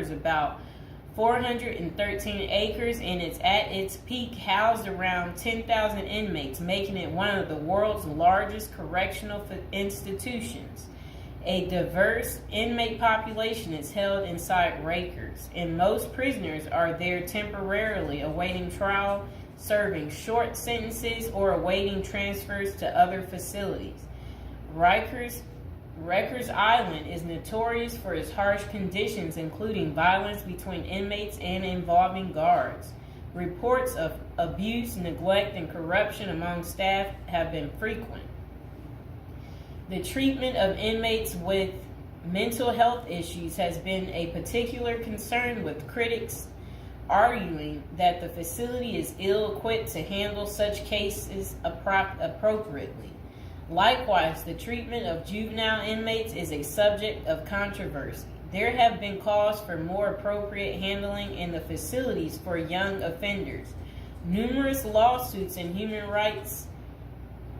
covers about 413 acres and it's at its peak housed around 10,000 inmates, making it one of the world's largest correctional institutions. A diverse inmate population is held inside Rikers, and most prisoners are there temporarily awaiting trial, serving short sentences, or awaiting transfers to other facilities. Rikers Island is notorious for its harsh conditions, including violence between inmates and involving guards. Reports of abuse, neglect, and corruption among staff have been frequent. The treatment of inmates with mental health issues has been a particular concern, with critics arguing that the facility is ill-equipped to handle such cases appropriately. Likewise, the treatment of juvenile inmates is a subject of controversy. There have been calls for more appropriate handling in the facilities for young offenders. Numerous lawsuits and human rights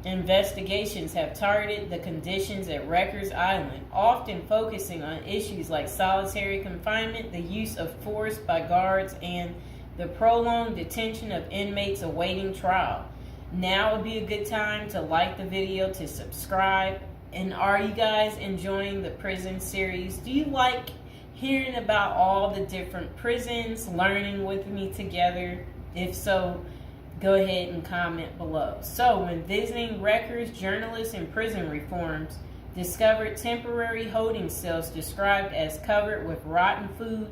investigations have targeted the conditions at Rikers Island, often focusing on issues like solitary confinement, the use of force by guards, and the prolonged detention of inmates awaiting trial. Now would be a good time to like the video, to subscribe. And are you guys enjoying the prison series? Do you like hearing about all the different prisons, learning with me together? If so, go ahead and comment below. So, when visiting Rikers, journalists and prison reforms discovered temporary holding cells described as covered with rotten food,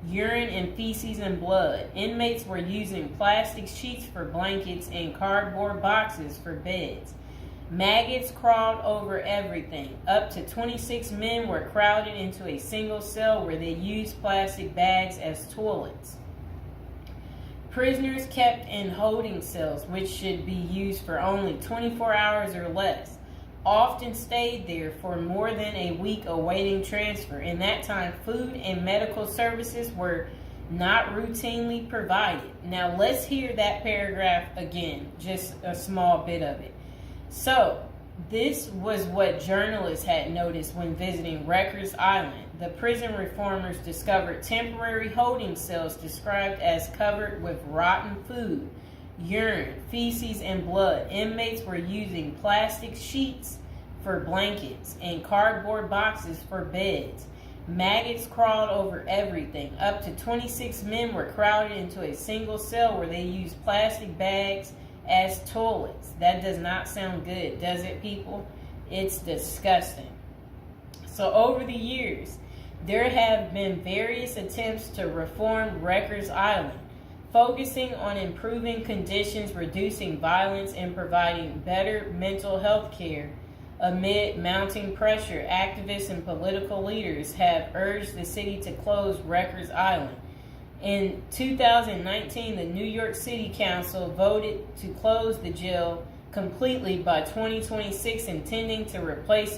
urine and feces and blood. Inmates were using plastic sheets for blankets and cardboard boxes for beds. Maggots crawled over everything. Up to 26 men were crowded into a single cell where they used plastic bags as toilets. Prisoners kept in holding cells, which should be used for only 24 hours or less, often stayed there for more than a week awaiting transfer. In that time, food and medical services were not routinely provided. Now let's hear that paragraph again, just a small bit of it. So, this was what journalists had noticed when visiting Rikers Island. The prison reformers discovered temporary holding cells described as covered with rotten food, urine, feces, and blood. Inmates were using plastic sheets for blankets and cardboard boxes for beds. Maggots crawled over everything. Up to 26 men were crowded into a single cell where they used plastic bags as toilets. That does not sound good, does it, people? It's disgusting. So over the years, there have been various attempts to reform Rikers Island, focusing on improving conditions, reducing violence, and providing better mental health care. Amid mounting pressure, activists and political leaders have urged the city to close Rikers Island. In 2019, the New York City Council voted to close the jail completely by 2026, intending to replace it